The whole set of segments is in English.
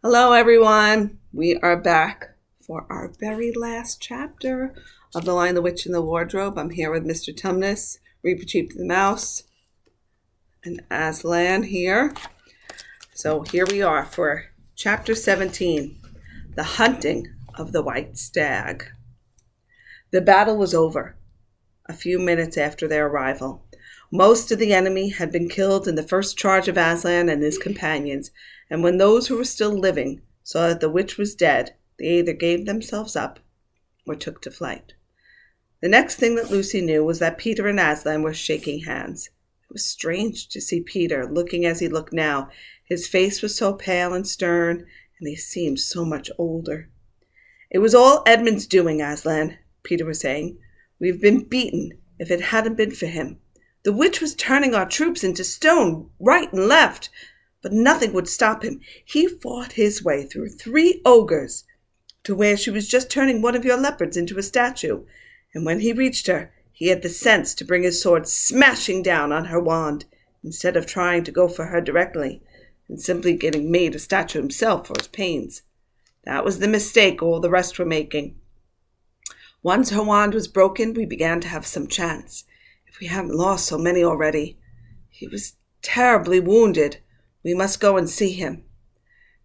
Hello, everyone. We are back for our very last chapter of The Lion, the Witch, and the Wardrobe. I'm here with Mr. Tumnus, Reaper Chief the Mouse, and Aslan here. So here we are for Chapter 17, The Hunting of the White Stag. The battle was over a few minutes after their arrival. Most of the enemy had been killed in the first charge of Aslan and his companions, and when those who were still living saw that the witch was dead, they either gave themselves up or took to flight. The next thing that Lucy knew was that Peter and Aslan were shaking hands. It was strange to see Peter looking as he looked now. His face was so pale and stern, and he seemed so much older. "It was all Edmund's doing, Aslan," Peter was saying. "We've been beaten if it hadn't been for him. The witch was turning our troops into stone right and left, but nothing would stop him. He fought his way through 3 ogres to where she was just turning one of your leopards into a statue, and when he reached her, he had the sense to bring his sword smashing down on her wand, instead of trying to go for her directly, and simply getting made a statue himself for his pains. That was the mistake all the rest were making. Once her wand was broken, we began to have some chance. If we hadn't lost so many already. He was terribly wounded. We must go and see him."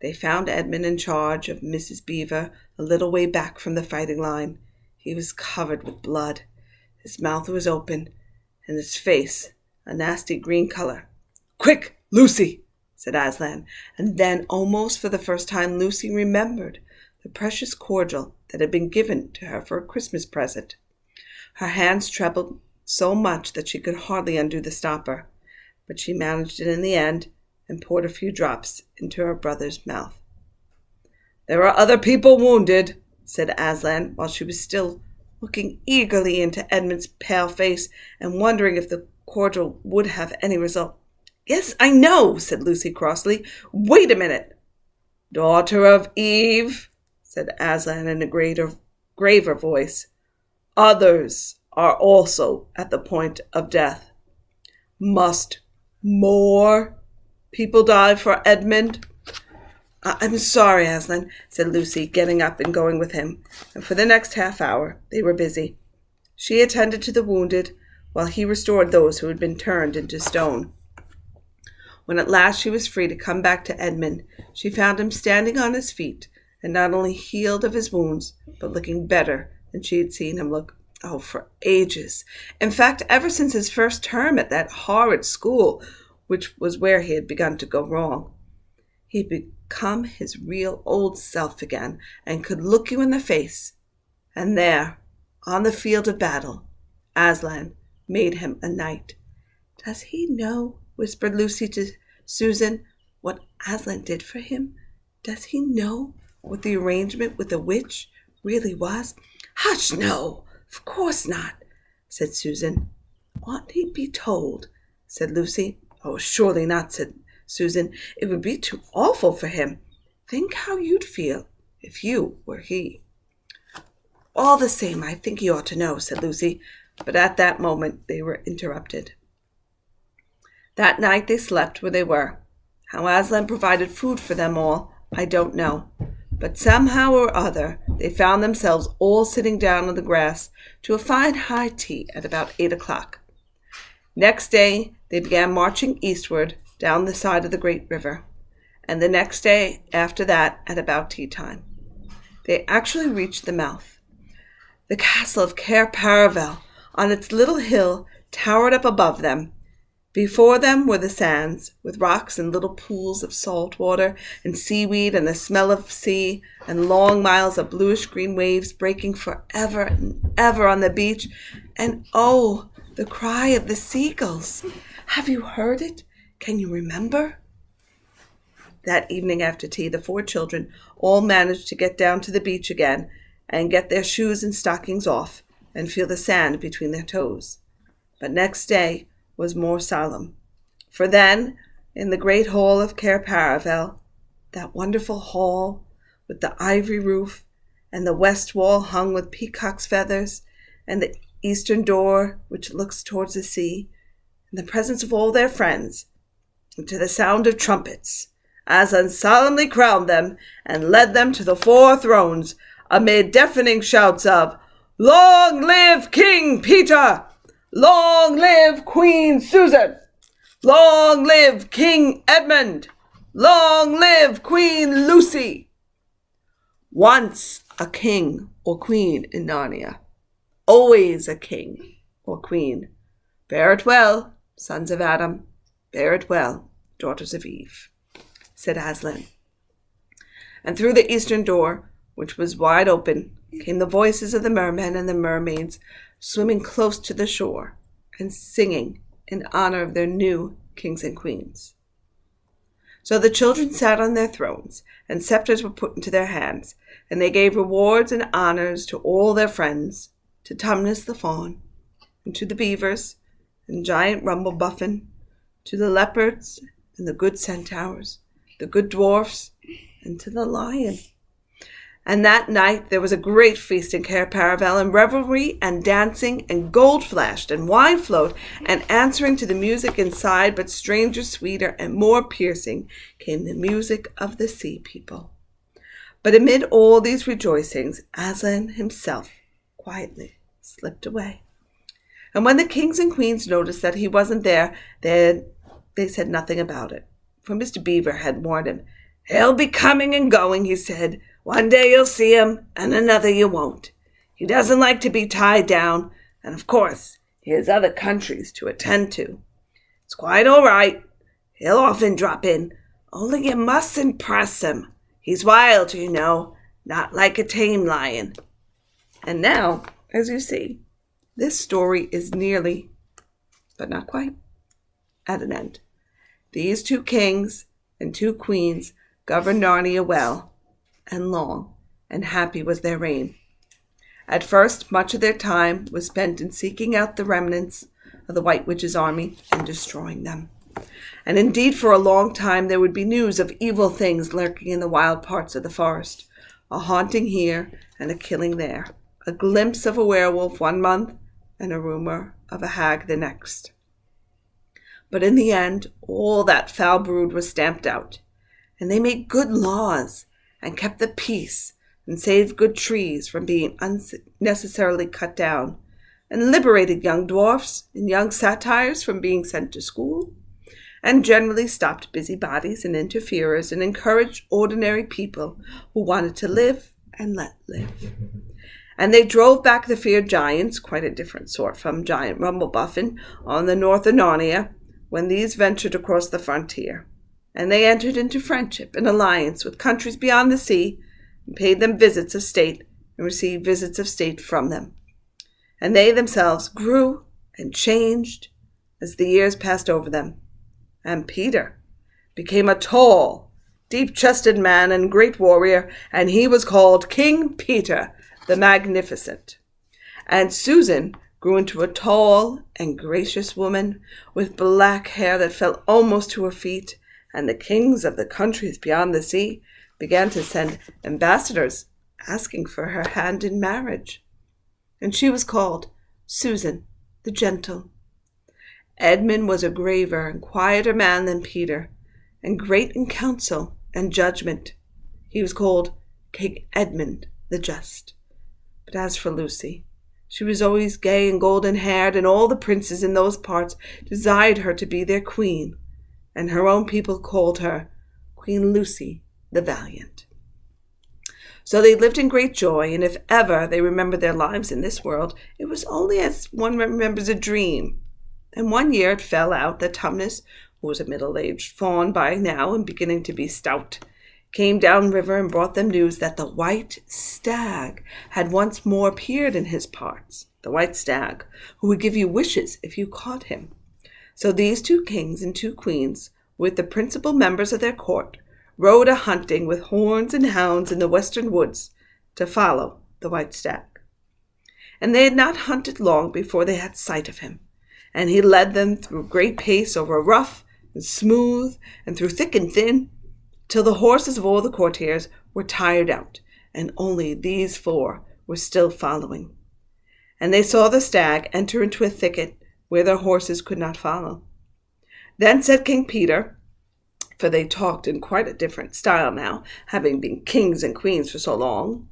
They found Edmund in charge of Mrs. Beaver a little way back from the fighting line. He was covered with blood. His mouth was open, and his face a nasty green color. "Quick, Lucy!" said Aslan, and then, almost for the first time, Lucy remembered the precious cordial that had been given to her for a Christmas present. Her hands trembled so much that she could hardly undo the stopper, but she managed it in the end and poured a few drops into her brother's mouth. "There are other people wounded," said Aslan, while she was still looking eagerly into Edmund's pale face and wondering if the cordial would have any result. "Yes, I know," said Lucy crossly. "Wait a minute." "Daughter of Eve," said Aslan in a graver voice, "others are also at the point of death. Must more people die for Edmund?" "I'm sorry, Aslan," said Lucy, getting up and going with him, and for the next half hour they were busy. She attended to the wounded, while he restored those who had been turned into stone. When at last she was free to come back to Edmund, she found him standing on his feet, and not only healed of his wounds, but looking better than she had seen him look, for ages. In fact, ever since his first term at that horrid school, which was where he had begun to go wrong. He'd become his real old self again, and could look you in the face. And there, on the field of battle, Aslan made him a knight. "Does he know," whispered Lucy to Susan, "what Aslan did for him? Does he know what the arrangement with the witch really was?" "Hush, no! Of course not," said Susan. "Oughtn't he be told?" said Lucy. "Oh, surely not," said Susan. "It would be too awful for him. Think how you'd feel if you were he." "All the same, I think he ought to know," said Lucy, but at that moment they were interrupted. That night they slept where they were. How Aslan provided food for them all, I don't know. But somehow or other, they found themselves all sitting down on the grass to a fine high tea at about 8 o'clock. Next day, they began marching eastward down the side of the great river, and the next day after that at about tea time. They actually reached the mouth. The castle of Cair Paravel on its little hill towered up above them. Before them were the sands, with rocks and little pools of salt water and seaweed and the smell of sea, and long miles of bluish-green waves breaking forever and ever on the beach. And oh, the cry of the seagulls! Have you heard it? Can you remember? That evening after tea, the 4 children all managed to get down to the beach again and get their shoes and stockings off and feel the sand between their toes. But next day was more solemn, for then, in the great hall of Cair Paravel, that wonderful hall with the ivory roof and the west wall hung with peacock's feathers and the eastern door which looks towards the sea, in the presence of all their friends, and to the sound of trumpets, Aslan solemnly crowned them and led them to the 4 thrones amid deafening shouts of, "Long live King Peter! Long live Queen Susan! Long live King Edmund! Long live Queen Lucy!" Once a king or queen in Narnia. Always a king or queen. Bear it well, sons of Adam. Bear it well, daughters of Eve, said Aslan. And through the eastern door, which was wide open, came the voices of the mermen and the mermaids swimming close to the shore and singing in honor of their new kings and queens. So the children sat on their thrones, and scepters were put into their hands, and they gave rewards and honors to all their friends, to Tumnus the fawn, and to the beavers, and giant Rumblebuffin, to the leopards, and the good centaurs, the good dwarfs, and to the lion. And that night there was a great feast in Cair Paravel, and revelry, and dancing, and gold flashed, and wine flowed, and answering to the music inside, but stranger, sweeter, and more piercing, came the music of the sea people. But amid all these rejoicings, Aslan himself quietly slipped away. And when the kings and queens noticed that he wasn't there, they said nothing about it. For Mr. Beaver had warned him. "He'll be coming and going," he said. "One day you'll see him, and another you won't. He doesn't like to be tied down, and of course he has other countries to attend to. It's quite all right. He'll often drop in, only you mustn't press him. He's wild, you know, not like a tame lion." And now, as you see, this story is nearly, but not quite, at an end. These 2 kings and 2 queens governed Narnia well and long, and happy was their reign. At first, much of their time was spent in seeking out the remnants of the White Witch's army and destroying them. And indeed, for a long time there would be news of evil things lurking in the wild parts of the forest, a haunting here and a killing there, a glimpse of a werewolf one month and a rumor of a hag the next. But in the end, all that foul brood was stamped out, and they made good laws and kept the peace and saved good trees from being unnecessarily cut down, and liberated young dwarfs and young satyrs from being sent to school, and generally stopped busybodies and interferers and encouraged ordinary people who wanted to live and let live. And they drove back the feared giants, quite a different sort from giant Rumblebuffin, on the north of Narnia, when these ventured across the frontier. And they entered into friendship and alliance with countries beyond the sea, and paid them visits of state, and received visits of state from them. And they themselves grew and changed as the years passed over them. And Peter became a tall, deep-chested man and great warrior, and he was called King Peter the Magnificent. And Susan grew into a tall and gracious woman with black hair that fell almost to her feet, and the kings of the countries beyond the sea began to send ambassadors asking for her hand in marriage. And she was called Susan the Gentle. Edmund was a graver and quieter man than Peter, and great in counsel and judgment. He was called King Edmund the Just. But as for Lucy, she was always gay and golden-haired, and all the princes in those parts desired her to be their queen, and her own people called her Queen Lucy the Valiant. So they lived in great joy, and if ever they remembered their lives in this world, it was only as one remembers a dream. And one year it fell out that Tumnus, who was a middle-aged fawn by now and beginning to be stout, came down river and brought them news that the white stag had once more appeared in his parts, the white stag, who would give you wishes if you caught him. So these 2 kings and 2 queens, with the principal members of their court, rode a-hunting with horns and hounds in the western woods to follow the white stag. And they had not hunted long before they had sight of him, and he led them through great pace over rough and smooth and through thick and thin, till the horses of all the courtiers were tired out, and only these 4 were still following. And they saw the stag enter into a thicket where their horses could not follow. Then said King Peter, for they talked in quite a different style now, having been kings and queens for so long.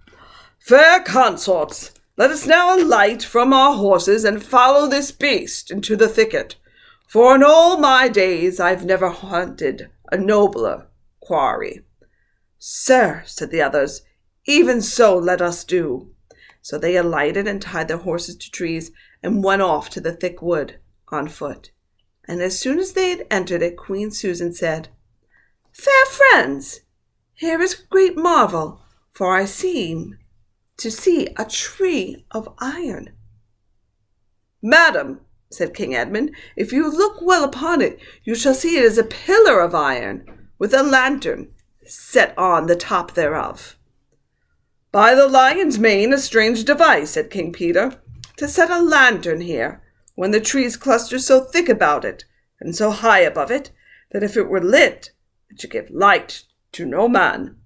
"Fair consorts, let us now alight from our horses and follow this beast into the thicket, for in all my days I've never hunted a nobler quarry." "Sir," said the others, "even so let us do." So they alighted and tied their horses to trees and went off to the thick wood on foot. And as soon as they had entered it, Queen Susan said, "Fair friends, here is a great marvel, for I seem to see a tree of iron." "Madam," said King Edmund, "if you look well upon it, you shall see it is a pillar of iron, with a lantern set on the top thereof." "By the lion's mane, a strange device," said King Peter, "to set a lantern here, when the trees cluster so thick about it, and so high above it, that if it were lit, it should give light to no man."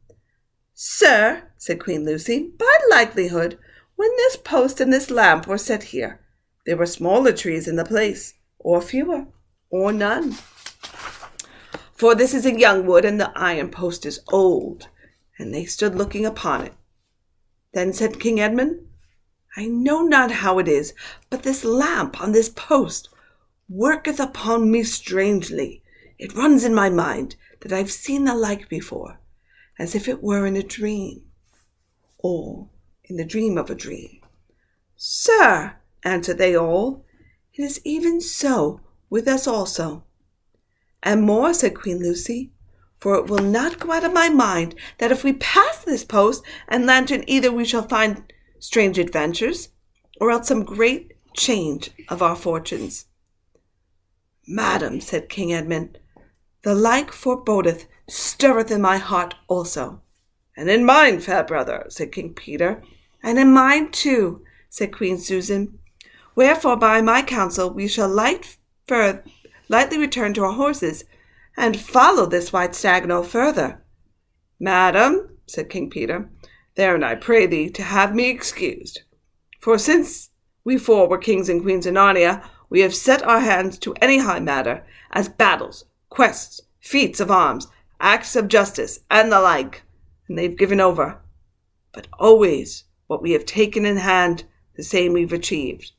"Sir," said Queen Lucy, "by likelihood, when this post and this lamp were set here, there were smaller trees in the place, or fewer, or none. For this is a young wood, and the iron post is old." And they stood looking upon it. Then said King Edmund, "I know not how it is, but this lamp on this post worketh upon me strangely. It runs in my mind that I've seen the like before, as if it were in a dream, or in the dream of a dream." "Sir," answered they all, "it is even so with us also. And more," said Queen Lucy, "for it will not go out of my mind that if we pass this post and lantern, either we shall find strange adventures, or else some great change of our fortunes." "Madam," said King Edmund, "the like forebodeth stirreth in my heart also." "And in mine, fair brother," said King Peter. "And in mine too," said Queen Susan. "Wherefore by my counsel we shall lightly return to our horses, and follow this white stag no further." "Madam," said King Peter, "therein I pray thee to have me excused. For since we four were kings and queens in Narnia, we have set our hands to any high matter, as battles, quests, feats of arms, acts of justice, and the like, and they've given over. But always what we have taken in hand, the same we've achieved."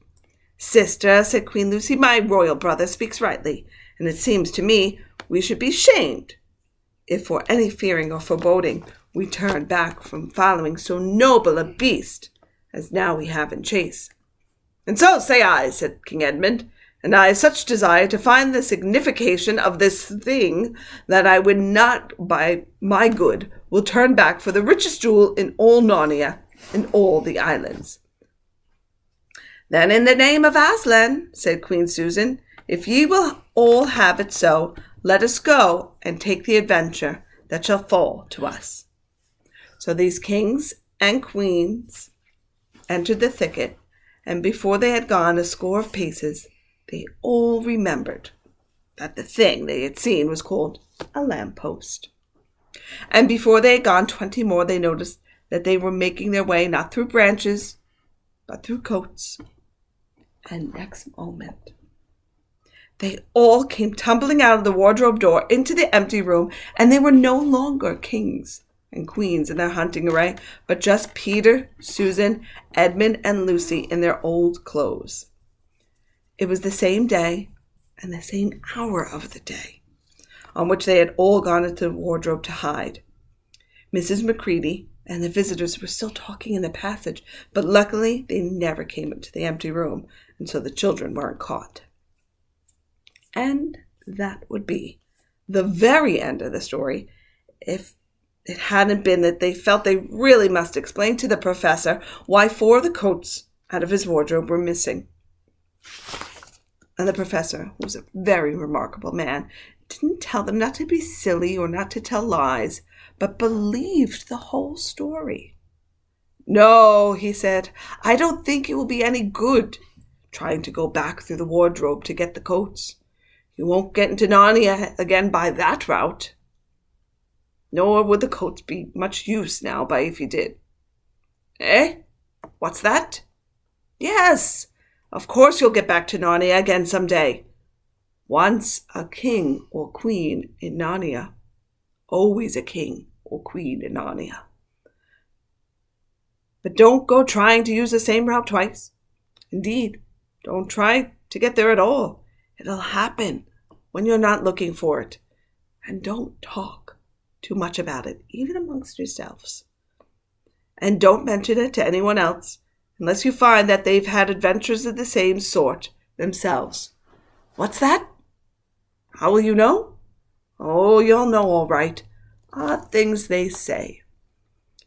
"Sister," said Queen Lucy, "my royal brother speaks rightly, and it seems to me we should be shamed if for any fearing or foreboding we turn back from following so noble a beast as now we have in chase." "And so say I," said King Edmund, "and I have such desire to find the signification of this thing that I would not by my good will turn back for the richest jewel in all Narnia and all the islands." "Then in the name of Aslan," said Queen Susan, "if ye will all have it so, let us go and take the adventure that shall fall to us." So these kings and queens entered the thicket, and before they had gone a score of paces, they all remembered that the thing they had seen was called a lamppost. And before they had gone 20 more, they noticed that they were making their way not through branches, but through coats. And next moment, they all came tumbling out of the wardrobe door into the empty room, and they were no longer kings and queens in their hunting array, but just Peter, Susan, Edmund, and Lucy in their old clothes. It was the same day and the same hour of the day on which they had all gone into the wardrobe to hide. Mrs. Macready and the visitors were still talking in the passage, but luckily they never came into the empty room, and so the children weren't caught. And that would be the very end of the story if it hadn't been that they felt they really must explain to the professor why 4 of the coats out of his wardrobe were missing. And the professor, who was a very remarkable man, didn't tell them not to be silly or not to tell lies, but believed the whole story. "No," he said, "I don't think it will be any good trying to go back through the wardrobe to get the coats. You won't get into Narnia again by that route. Nor would the coats be much use now by if you did." "Eh? What's that?" "Yes, of course you'll get back to Narnia again some day. Once a king or queen in Narnia, always a king or queen in Narnia. But don't go trying to use the same route twice. Indeed, don't try to get there at all. It'll happen when you're not looking for it. And don't talk too much about it, even amongst yourselves. And don't mention it to anyone else, unless you find that they've had adventures of the same sort themselves. What's that? How will you know? Oh, you'll know all right. Odd things they say.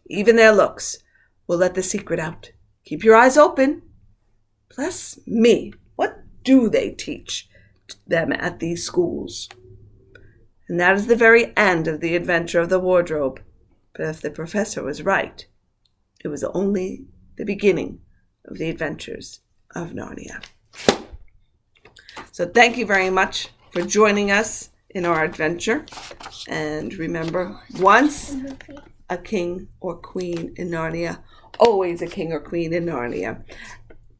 Even their looks will let the secret out. Keep your eyes open. Bless me, what do they teach them at these schools? And that is the very end of the adventure of the wardrobe. But if the professor was right, it was only the beginning of the adventures of Narnia. So thank you very much for joining us in our adventure. And remember, once a king or queen in Narnia, always a king or queen in Narnia.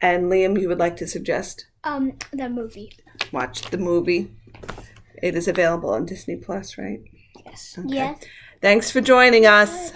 And Liam, you would like to suggest? The movie. Watch the movie. It is available on Disney Plus, right? Yes. Okay. Yes. Thanks for joining us.